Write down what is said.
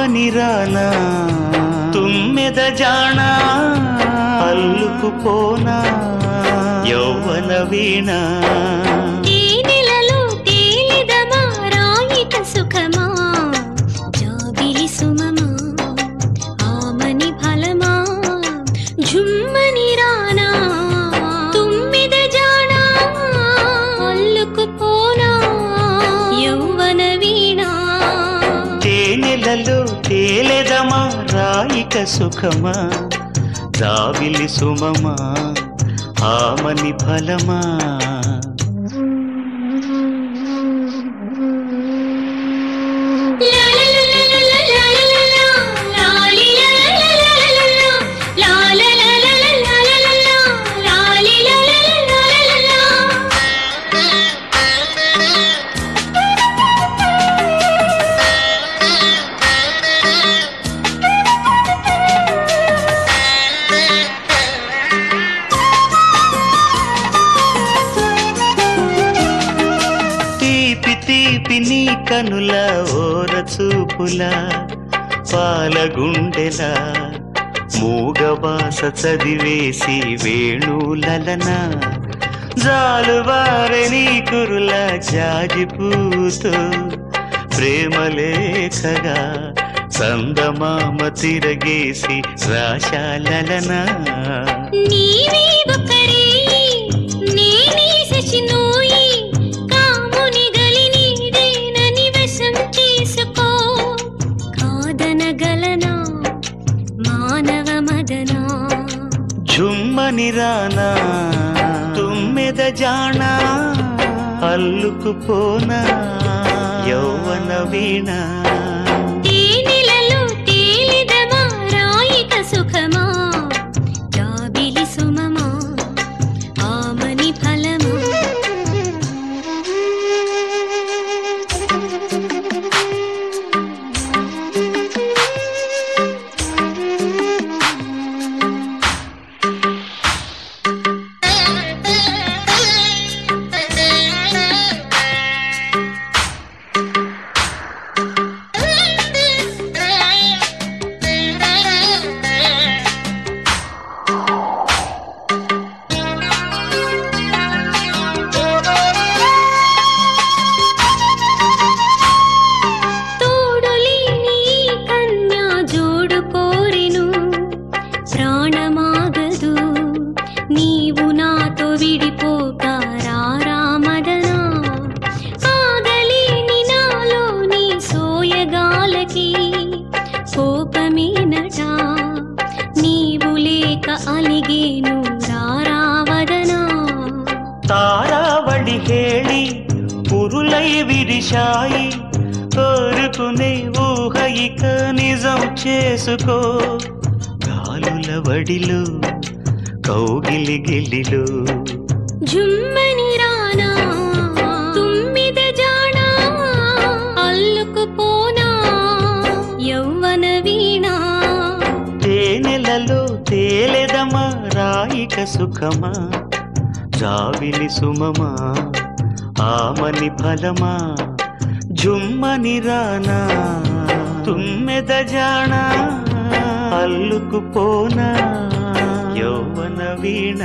జుమ్మని రానా తుమ్మెద జానా అల్లుకుపోనా యౌవన వీణ తేనెలలో తేలిదమా రాయిక సుఖమా జాబిలి సుమమా ఆమని ఫలమా జుమ్మని రానా తుమ్మెద జానా అల్లుకుపోనా యౌవన వీణ తేనెలలో తేలెదమా రాయిక సుఖమా జాబిలి సుమమా ఆమని ఫలమా తీపి నీ కనుల ఓర చూపుల పాలగుండెల మూగవాస చదివేసి వేణులలన జాలువారె నీ కురుల జాజిపూతో ప్రేమలేఖగా చందమామ తిరగేసి రాశాలలన నీవే ఒకరే నేనే సచినోయి కాముని గలి నీదేనని వశం చేసుకో కాదనగలనా మానవ మదనా జుమ్మని రానా తుమ్మెద జానా అల్లుకుపోనా యౌవన వీణ తేనెలలో తేలిదమా రాయిక సుఖమా జాబిలి సుమమా ఆమని ఫలమా నీవు నాతో విడిపోక రామదనా ఆగలేని నాలోని సోయగాలకి కోపమేనట నీవు లేక అలిగేను రావదనా తారావళి హేళి పురులై విరిశాయి కోరుకునే ఊహ ఇక నిజం చేసుకో గాలుల వడిలో కౌగిలి గిలిలో జుమ్మని రానా తుమ్మిద జానా అల్లుకుపోనా యౌవన వీణ తేనెలలో తేలెదమా రాయిక సుఖమా జాబిలి సుమమా ఆమని ఫలమా జుమ్మని రానా తుమ్మెద జానా అల్లుకుపోనా యౌవన వీణ